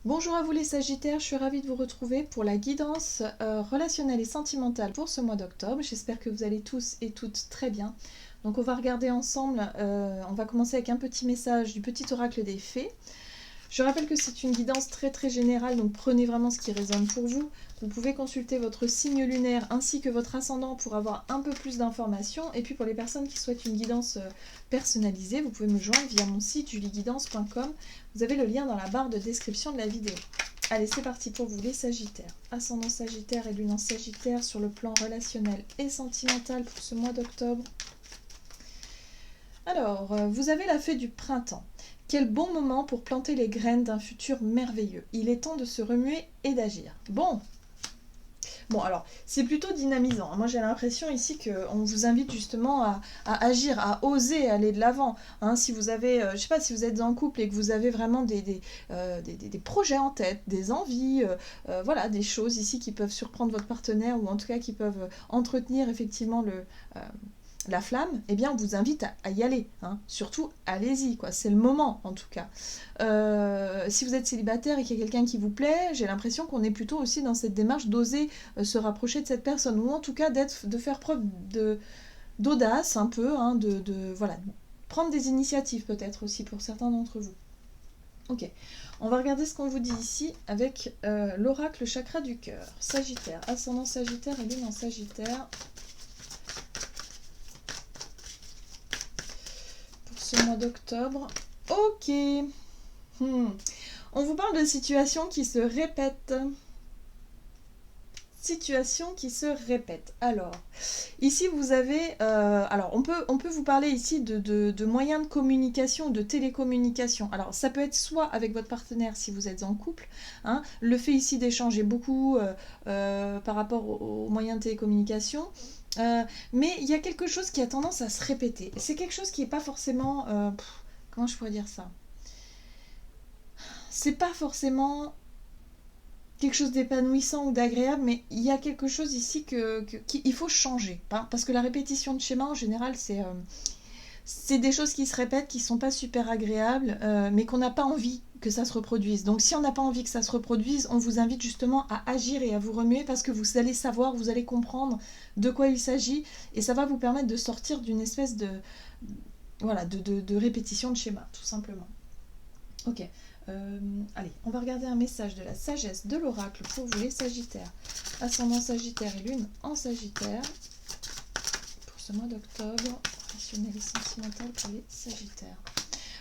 Bonjour à vous les Sagittaires, je suis ravie de vous retrouver pour la guidance relationnelle et sentimentale pour ce mois d'octobre. J'espère que vous allez tous et toutes très bien. Donc on va regarder ensemble, on va commencer avec un petit message du petit oracle des fées. Je rappelle que c'est une guidance très générale, donc prenez vraiment ce qui résonne pour vous. Vous pouvez consulter votre signe lunaire ainsi que votre ascendant pour avoir un peu plus d'informations. Et puis pour les personnes qui souhaitent une guidance personnalisée, vous pouvez me joindre via mon site julieguidance.com. Vous avez le lien dans la barre de description de la vidéo. Allez, c'est parti pour vous les Sagittaires. Ascendant Sagittaire et lune en Sagittaire sur le plan relationnel et sentimental pour ce mois d'octobre. Alors, vous avez la fée du printemps. Quel bon moment pour planter les graines d'un futur merveilleux. Il est temps de se remuer et d'agir. Bon, alors, c'est plutôt dynamisant. Moi, j'ai l'impression ici qu'on vous invite justement à agir, à oser aller de l'avant. Hein, si vous avez, je sais pas, si vous êtes en couple et que vous avez vraiment des projets en tête, des envies, voilà, des choses ici qui peuvent surprendre votre partenaire ou en tout cas qui peuvent entretenir effectivement la flamme, eh bien on vous invite à y aller, hein. Surtout allez-y, quoi, c'est le moment en tout cas. Si vous êtes célibataire et qu'il y a quelqu'un qui vous plaît, j'ai l'impression qu'on est plutôt aussi dans cette démarche d'oser se rapprocher de cette personne, ou en tout cas de faire preuve d'audace un peu, hein, voilà, prendre des initiatives peut-être aussi pour certains d'entre vous. Ok, on va regarder ce qu'on vous dit ici avec l'oracle chakra du cœur. Sagittaire, ascendant Sagittaire et lune en Sagittaire. Ce mois d'octobre. Ok. On vous parle de situations qui se répètent. Situation qui se répète. Alors, ici vous avez... alors, on peut vous parler ici de moyens de communication, de télécommunication. Alors, ça peut être soit avec votre partenaire si vous êtes en couple. Hein, le fait ici d'échanger beaucoup par rapport aux moyens de télécommunication. Mais il y a quelque chose qui a tendance à se répéter. C'est quelque chose qui n'est pas forcément... comment je pourrais dire ça? C'est pas forcément quelque chose d'épanouissant ou d'agréable, mais il y a quelque chose ici qu'il faut changer. Hein, parce que la répétition de schéma, en général, c'est des choses qui se répètent, qui ne sont pas super agréables, mais qu'on n'a pas envie que ça se reproduise. Donc si on n'a pas envie que ça se reproduise, on vous invite justement à agir et à vous remuer parce que vous allez savoir, vous allez comprendre de quoi il s'agit et ça va vous permettre de sortir d'une espèce voilà, de répétition de schéma, tout simplement. Ok, allez, on va regarder un message de la sagesse de l'oracle pour vous les Sagittaires. Ascendant Sagittaire et lune en Sagittaire pour ce mois d'octobre, relationnel et sentimental pour les Sagittaires.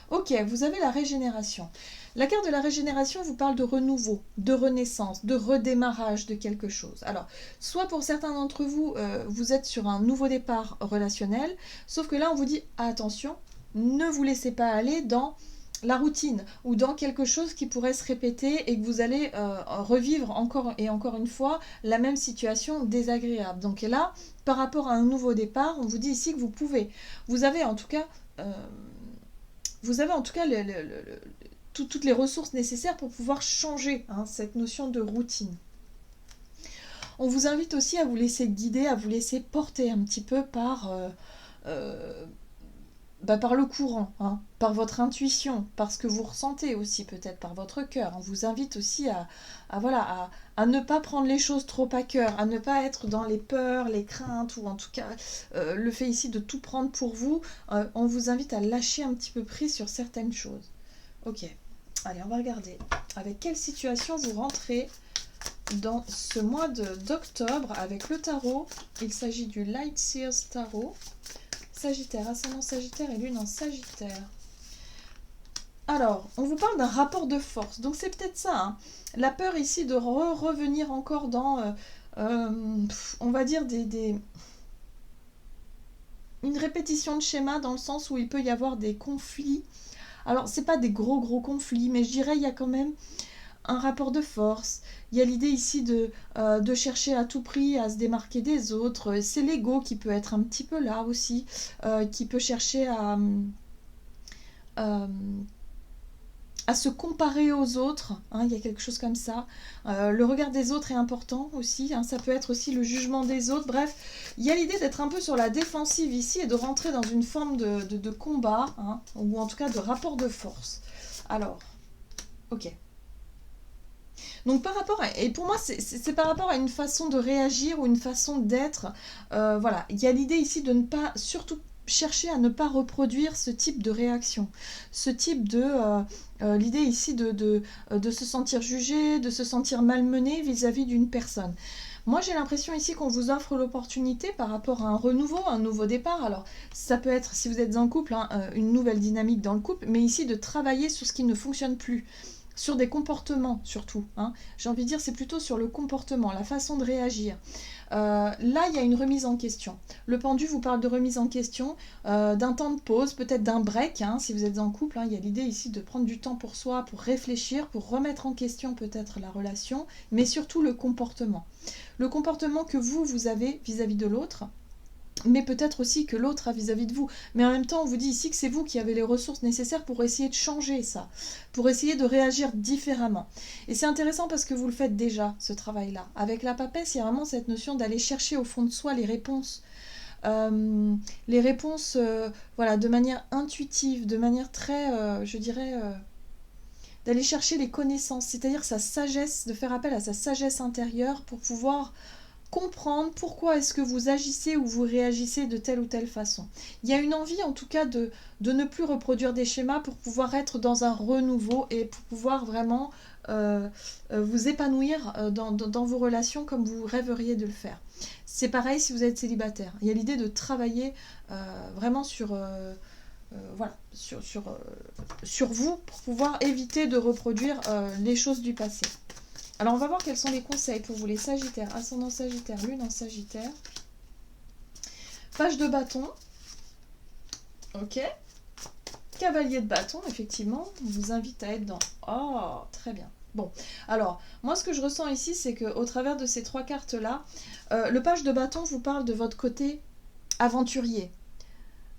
Ok, vous avez la régénération. La carte de la régénération vous parle de renouveau, de renaissance, de redémarrage de quelque chose. Alors, soit pour certains d'entre vous, vous êtes sur un nouveau départ relationnel, sauf que là, on vous dit, attention, ne vous laissez pas aller dans la routine ou dans quelque chose qui pourrait se répéter et que vous allez revivre encore et encore une fois la même situation désagréable. Donc là, par rapport à un nouveau départ, on vous dit ici que vous pouvez. Vous avez en tout cas... toutes les ressources nécessaires pour pouvoir changer cette notion de routine. On vous invite aussi à vous laisser guider, à vous laisser porter un petit peu par le courant, hein, par votre intuition, par ce que vous ressentez aussi peut-être, par votre cœur. On vous invite aussi à ne pas prendre les choses trop à cœur, à ne pas être dans les peurs, les craintes, ou en tout cas le fait ici de tout prendre pour vous. On vous invite à lâcher un petit peu prise sur certaines choses. Ok, allez, on va regarder avec quelle situation vous rentrez dans ce mois d'octobre avec le tarot. Il s'agit du Light Seers Tarot. Sagittaire, ascendant Sagittaire et lune en Sagittaire. Alors, on vous parle d'un rapport de force. Donc c'est peut-être ça, hein. La peur ici de revenir encore dans, on va dire, une répétition de schéma dans le sens où il peut y avoir des conflits. Alors, c'est pas des gros conflits, mais je dirais il y a quand même un rapport de force. Il y a l'idée ici de chercher à tout prix à se démarquer des autres. C'est l'ego qui peut être un petit peu là aussi, qui peut chercher à se comparer aux autres, hein, il y a quelque chose comme ça. Le regard des autres est important aussi, hein, ça peut être aussi le jugement des autres. Bref, il y a l'idée d'être un peu sur la défensive ici et de rentrer dans une forme de combat, hein, ou en tout cas de rapport de force. Alors, ok. Donc par rapport à, et pour moi c'est par rapport à une façon de réagir ou une façon d'être. Voilà, il y a l'idée ici de ne pas, surtout chercher à ne pas reproduire ce type de réaction, ce type de l'idée ici de se sentir jugé, de se sentir malmené vis-à-vis d'une personne. Moi, j'ai l'impression ici qu'on vous offre l'opportunité par rapport à un renouveau, un nouveau départ. Alors, ça peut être, si vous êtes en couple, hein, une nouvelle dynamique dans le couple, mais ici de travailler sur ce qui ne fonctionne plus, sur des comportements surtout. Hein. J'ai envie de dire, c'est plutôt sur le comportement, la façon de réagir. Là, il y a une remise en question. Le pendu vous parle de remise en question, d'un temps de pause, peut-être d'un break, hein, si vous êtes en couple. Hein, il y a l'idée ici de prendre du temps pour soi, pour réfléchir, pour remettre en question peut-être la relation, mais surtout le comportement. Le comportement que vous avez vis-à-vis de l'autre, mais peut-être aussi que l'autre a vis-à-vis de vous. Mais en même temps, on vous dit ici que c'est vous qui avez les ressources nécessaires pour essayer de changer ça, pour essayer de réagir différemment. Et c'est intéressant parce que vous le faites déjà, ce travail-là. Avec la papesse, il y a vraiment cette notion d'aller chercher au fond de soi les réponses. Voilà, de manière intuitive, de manière très, je dirais, d'aller chercher les connaissances, c'est-à-dire sa sagesse, de faire appel à sa sagesse intérieure pour pouvoir comprendre pourquoi est-ce que vous agissez ou vous réagissez de telle ou telle façon. Il y a une envie en tout cas de ne plus reproduire des schémas pour pouvoir être dans un renouveau et pour pouvoir vraiment vous épanouir dans vos relations comme vous rêveriez de le faire. C'est pareil si vous êtes célibataire. Il y a l'idée de travailler vraiment voilà, sur vous pour pouvoir éviter de reproduire les choses du passé. Alors on va voir quels sont les conseils pour vous les Sagittaires, ascendant Sagittaire, lune en Sagittaire. Page de bâton. Ok. Cavalier de bâton, effectivement. On vous invite à être dans... Oh, très bien. Bon, alors, moi ce que je ressens ici, c'est qu'au travers de ces trois cartes-là, le page de bâton vous parle de votre côté aventurier.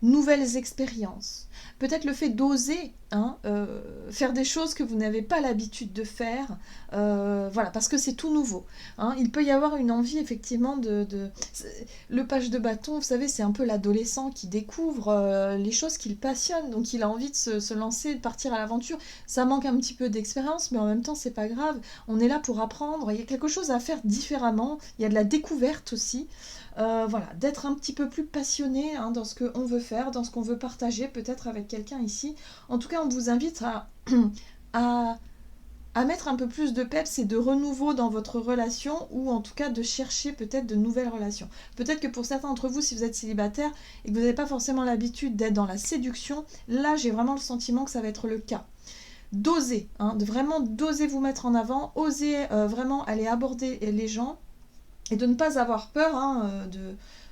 Nouvelles expériences. Peut-être le fait d'oser faire des choses que vous n'avez pas l'habitude de faire, voilà, parce que c'est tout nouveau. Hein. Il peut y avoir une envie, effectivement, Le page de bâton, vous savez, c'est un peu l'adolescent qui découvre les choses qui le passionnent, donc il a envie de se lancer, de partir à l'aventure. Ça manque un petit peu d'expérience, mais en même temps, c'est pas grave. On est là pour apprendre. Il y a quelque chose à faire différemment. Il y a de la découverte aussi. Voilà, d'être un petit peu plus passionné dans ce qu'on veut faire, dans ce qu'on veut partager, peut-être avec quelqu'un ici. En tout cas, on vous invite à mettre un peu plus de peps et de renouveau dans votre relation, ou en tout cas de chercher peut-être de nouvelles relations. Peut-être que pour certains d'entre vous, si vous êtes célibataire et que vous n'avez pas forcément l'habitude d'être dans la séduction, là j'ai vraiment le sentiment que ça va être le cas. D'oser, de vraiment d'oser vous mettre en avant, oser vraiment aller aborder les gens, et de ne pas avoir peur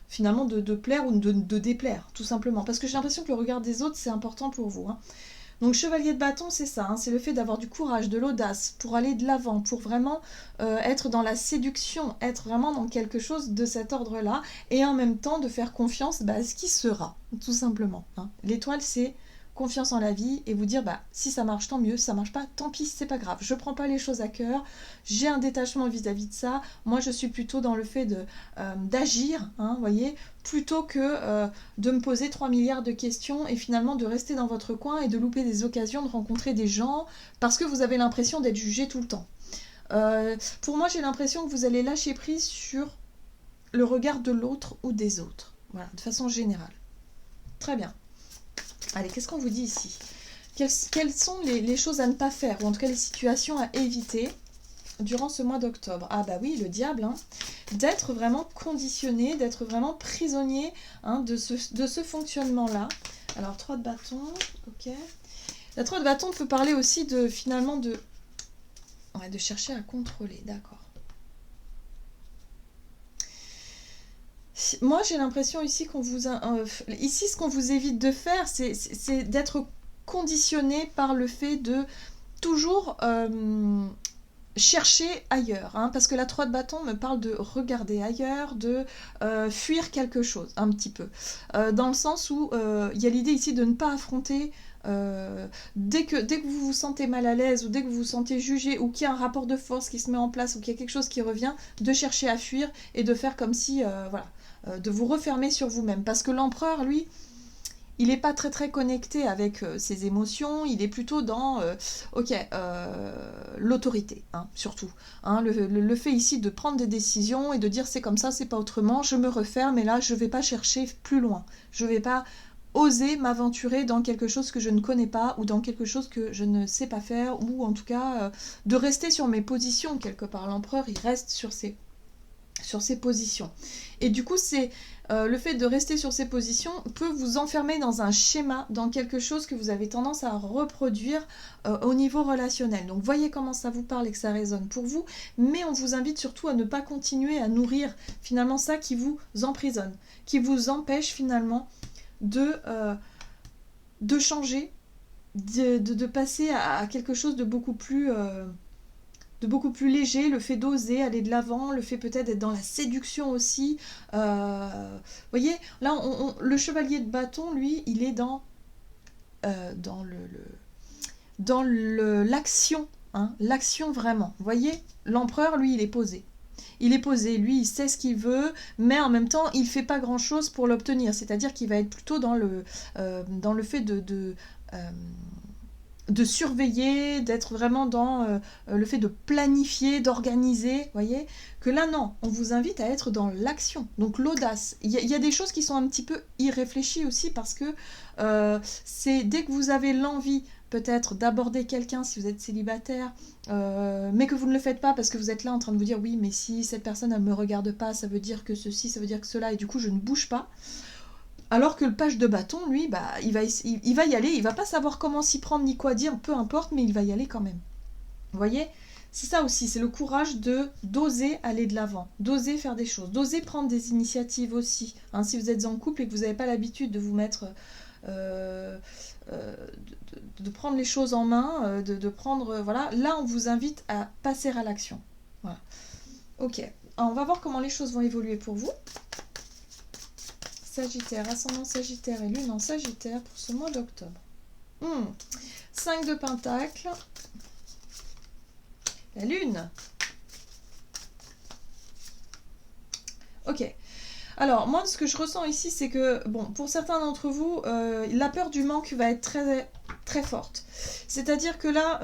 finalement de plaire ou de déplaire, tout simplement. Parce que j'ai l'impression que le regard des autres, c'est important pour vous. Donc chevalier de bâton, c'est ça, c'est le fait d'avoir du courage, de l'audace, pour aller de l'avant, pour vraiment être dans la séduction, être vraiment dans quelque chose de cet ordre-là, et en même temps de faire confiance à ce qui sera, tout simplement. L'étoile, c'est confiance en la vie et vous dire si ça marche tant mieux, si ça marche pas tant pis, c'est pas grave, je prends pas les choses à cœur, j'ai un détachement vis-à-vis de ça. Moi je suis plutôt dans le fait d'agir, voyez, plutôt que de me poser 3 milliards de questions et finalement de rester dans votre coin et de louper des occasions de rencontrer des gens parce que vous avez l'impression d'être jugé tout le temps. Pour moi j'ai l'impression que vous allez lâcher prise sur le regard de l'autre ou des autres, voilà, de façon générale. Très bien. Allez, qu'est-ce qu'on vous dit ici? Quelles sont les choses à ne pas faire, ou en tout cas les situations à éviter durant ce mois d'octobre? Ah bah oui, le diable, d'être vraiment conditionné, d'être vraiment prisonnier de ce fonctionnement-là. Alors, 3 de bâton, ok. La 3 de bâton peut parler aussi finalement de chercher à contrôler, d'accord. Moi, j'ai l'impression ici qu'on vous... ici, ce qu'on vous évite de faire, c'est d'être conditionné par le fait de toujours chercher ailleurs. Parce que la 3 de bâton me parle de regarder ailleurs, de fuir quelque chose, un petit peu. Dans le sens où il y a l'idée ici de ne pas affronter... dès que vous vous sentez mal à l'aise ou dès que vous vous sentez jugé ou qu'il y a un rapport de force qui se met en place ou qu'il y a quelque chose qui revient, de chercher à fuir et de faire comme si... de vous refermer sur vous-même. Parce que l'empereur, lui, il n'est pas très très connecté avec ses émotions, il est plutôt dans l'autorité, hein, surtout. Hein, le fait ici de prendre des décisions et de dire c'est comme ça, c'est pas autrement, je me referme et là je vais pas chercher plus loin. Je vais pas oser m'aventurer dans quelque chose que je ne connais pas ou dans quelque chose que je ne sais pas faire ou en tout cas de rester sur mes positions quelque part. L'empereur il reste sur ses positions. Et du coup, c'est le fait de rester sur ses positions peut vous enfermer dans un schéma, dans quelque chose que vous avez tendance à reproduire au niveau relationnel. Donc, voyez comment ça vous parle et que ça résonne pour vous, mais on vous invite surtout à ne pas continuer à nourrir finalement ça qui vous emprisonne, qui vous empêche finalement de changer, de passer à quelque chose de beaucoup plus léger, le fait d'oser aller de l'avant, le fait peut-être d'être dans la séduction aussi. Vous voyez, là, le chevalier de bâton, lui, il est dans l'action, hein, l'action vraiment. Vous voyez, l'empereur, lui, il est posé. Il est posé, lui, il sait ce qu'il veut, mais en même temps, il ne fait pas grand-chose pour l'obtenir. C'est-à-dire qu'il va être plutôt dans le fait de surveiller, d'être vraiment dans le fait de planifier, d'organiser, voyez, que là non, on vous invite à être dans l'action, donc l'audace. Il y a des choses qui sont un petit peu irréfléchies aussi parce que c'est dès que vous avez l'envie peut-être d'aborder quelqu'un si vous êtes célibataire, mais que vous ne le faites pas parce que vous êtes là en train de vous dire oui mais si cette personne elle me regarde pas, ça veut dire que ceci, ça veut dire que cela et du coup je ne bouge pas. Alors que le page de bâton, lui, bah, il va y aller, il va pas savoir comment s'y prendre ni quoi dire, peu importe, mais il va y aller quand même. Vous voyez, c'est ça aussi, c'est le courage d'oser aller de l'avant, d'oser faire des choses, d'oser prendre des initiatives aussi. Hein, si vous êtes en couple et que vous n'avez pas l'habitude de vous mettre... de prendre les choses en main, de prendre... voilà, là, on vous invite à passer à l'action. Voilà. Ok, alors, on va voir comment les choses vont évoluer pour vous. Sagittaire, ascendant Sagittaire et lune en Sagittaire pour ce mois d'octobre. 5 de Pentacles. La lune. Ok. Alors, moi, ce que je ressens ici, c'est que, bon, pour certains d'entre vous, la peur du manque va être très, très forte. C'est-à-dire que là...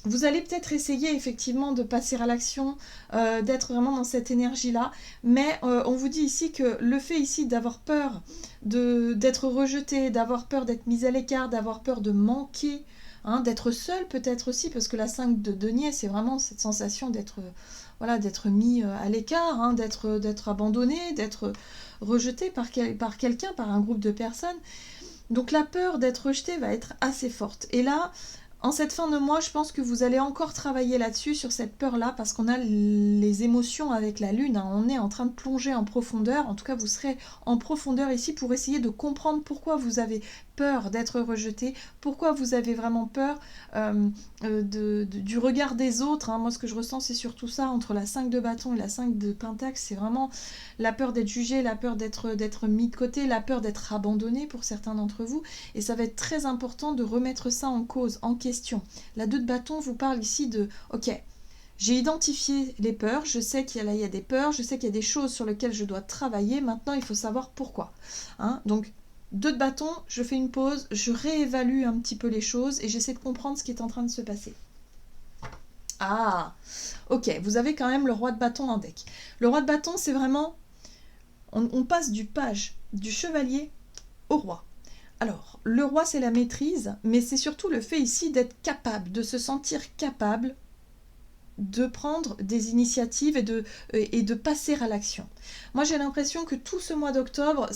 vous allez peut-être essayer effectivement de passer à l'action, d'être vraiment dans cette énergie-là, mais on vous dit ici que le fait ici d'avoir peur d'être rejeté, d'avoir peur d'être mis à l'écart, d'avoir peur de manquer, hein, d'être seul peut-être aussi, parce que la 5 de denier, c'est vraiment cette sensation d'être mis à l'écart, hein, d'être abandonné, d'être rejeté par quelqu'un, par un groupe de personnes. Donc la peur d'être rejeté va être assez forte. Et là... En cette fin de mois, je pense que vous allez encore travailler là-dessus, sur cette peur-là, parce qu'on a les émotions avec la lune. Hein. On est en train de plonger en profondeur. En tout cas, vous serez en profondeur ici pour essayer de comprendre pourquoi vous avez peur d'être rejeté, pourquoi vous avez vraiment peur du regard des autres. Hein. Moi, ce que je ressens, c'est surtout ça, entre la 5 de bâton et la 5 de pentacle, c'est vraiment la peur d'être jugé, la peur d'être mis de côté, la peur d'être abandonné pour certains d'entre vous. Et ça va être très important de remettre ça en cause, en question. La 2 de bâton vous parle ici de, ok, j'ai identifié les peurs, je sais qu'il y a des peurs, je sais qu'il y a des choses sur lesquelles je dois travailler, maintenant il faut savoir pourquoi. Hein. Donc, 2 de bâton, je fais une pause, je réévalue un petit peu les choses et j'essaie de comprendre ce qui est en train de se passer. Ah, ok, vous avez quand même le roi de bâton en deck. Le roi de bâton, c'est vraiment... On passe du page, du chevalier au roi. Alors, le roi, c'est la maîtrise, mais c'est surtout le fait ici d'être capable, de se sentir capable de prendre des initiatives et de passer à l'action. Moi, j'ai l'impression que tout ce mois d'octobre,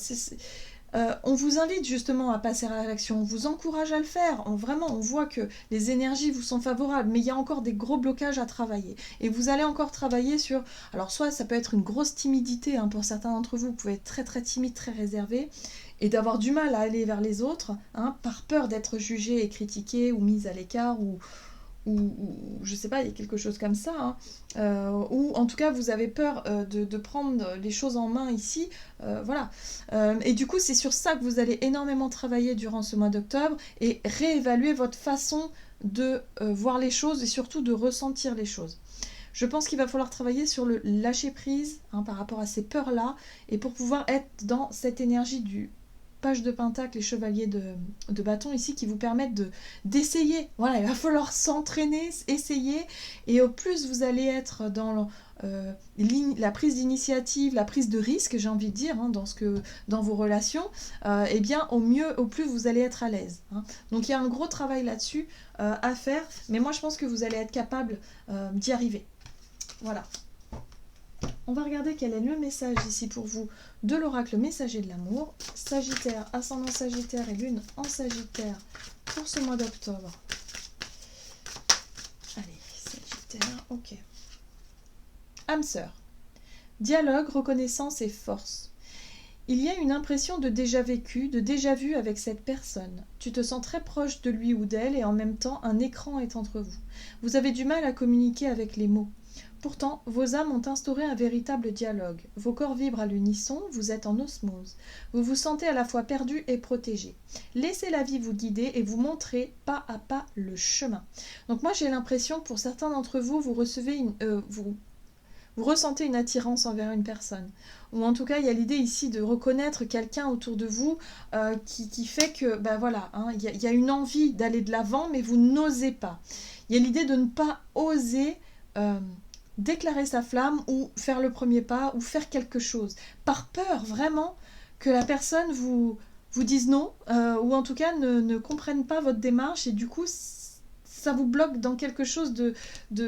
on vous invite justement à passer à l'action, on vous encourage à le faire, on voit que les énergies vous sont favorables, mais il y a encore des gros blocages à travailler. Et vous allez encore travailler sur... Alors, soit ça peut être une grosse timidité, hein, pour certains d'entre vous, vous pouvez être très très timide, très réservé, et d'avoir du mal à aller vers les autres, hein, par peur d'être jugé et critiqué ou mis à l'écart ou je sais pas, il y a quelque chose comme ça, hein, ou en tout cas vous avez peur de prendre les choses en main ici, voilà. Et du coup c'est sur ça que vous allez énormément travailler durant ce mois d'octobre et réévaluer votre façon de voir les choses et surtout de ressentir les choses. Je pense qu'il va falloir travailler sur le lâcher prise, hein, par rapport à ces peurs-là et pour pouvoir être dans cette énergie du page de pentacle et chevalier de bâton ici qui vous permettent d'essayer. Voilà, il va falloir s'entraîner, essayer, et au plus vous allez être dans la prise d'initiative, la prise de risque, j'ai envie de dire, hein, dans vos relations, et bien au plus vous allez être à l'aise. Hein. Donc il y a un gros travail là-dessus à faire, mais moi je pense que vous allez être capable d'y arriver. Voilà. On va regarder quel est le message ici pour vous de l'oracle messager de l'amour. Sagittaire, ascendant Sagittaire et lune en Sagittaire pour ce mois d'octobre. Allez, Sagittaire, ok. Âme sœur. Dialogue, reconnaissance et force. Il y a une impression de déjà vécu, de déjà vu avec cette personne. Tu te sens très proche de lui ou d'elle et en même temps un écran est entre vous. Vous avez du mal à communiquer avec les mots. Pourtant, vos âmes ont instauré un véritable dialogue. Vos corps vibrent à l'unisson, vous êtes en osmose. Vous vous sentez à la fois perdu et protégé. Laissez la vie vous guider et vous montrer pas à pas le chemin. Donc moi j'ai l'impression que pour certains d'entre vous, vous ressentez une attirance envers une personne. Ou en tout cas, il y a l'idée ici de reconnaître quelqu'un autour de vous qui fait que, ben voilà, hein, y a une envie d'aller de l'avant, mais vous n'osez pas. Il y a l'idée de ne pas oser déclarer sa flamme ou faire le premier pas ou faire quelque chose. Par peur vraiment que la personne vous dise non ou en tout cas ne comprenne pas votre démarche et du coup ça vous bloque dans quelque chose de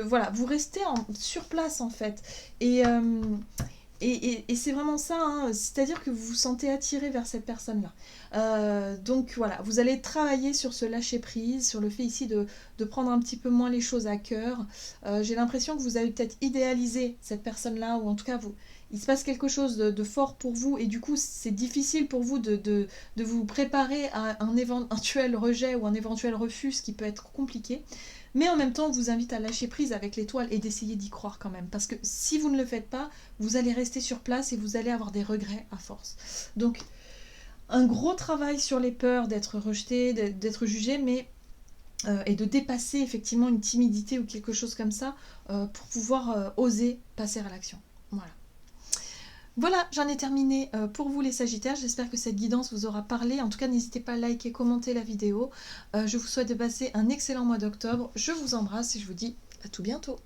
voilà, vous restez sur place en fait. Et c'est vraiment ça, hein, c'est-à-dire que vous vous sentez attiré vers cette personne-là. Donc voilà, vous allez travailler sur ce lâcher-prise, sur le fait ici de prendre un petit peu moins les choses à cœur. J'ai l'impression que vous avez peut-être idéalisé cette personne-là, ou en tout cas, il se passe quelque chose de fort pour vous, et du coup, c'est difficile pour vous de vous préparer à un éventuel rejet ou un éventuel refus, ce qui peut être compliqué. Mais en même temps, on vous invite à lâcher prise avec l'étoile et d'essayer d'y croire quand même. Parce que si vous ne le faites pas, vous allez rester sur place et vous allez avoir des regrets à force. Donc, un gros travail sur les peurs d'être rejeté, d'être jugé, mais et de dépasser effectivement une timidité ou quelque chose comme ça pour pouvoir oser passer à l'action. Voilà. Voilà, j'en ai terminé pour vous les Sagittaires. J'espère que cette guidance vous aura parlé. En tout cas, n'hésitez pas à liker, commenter la vidéo. Je vous souhaite de passer un excellent mois d'octobre. Je vous embrasse et je vous dis à tout bientôt.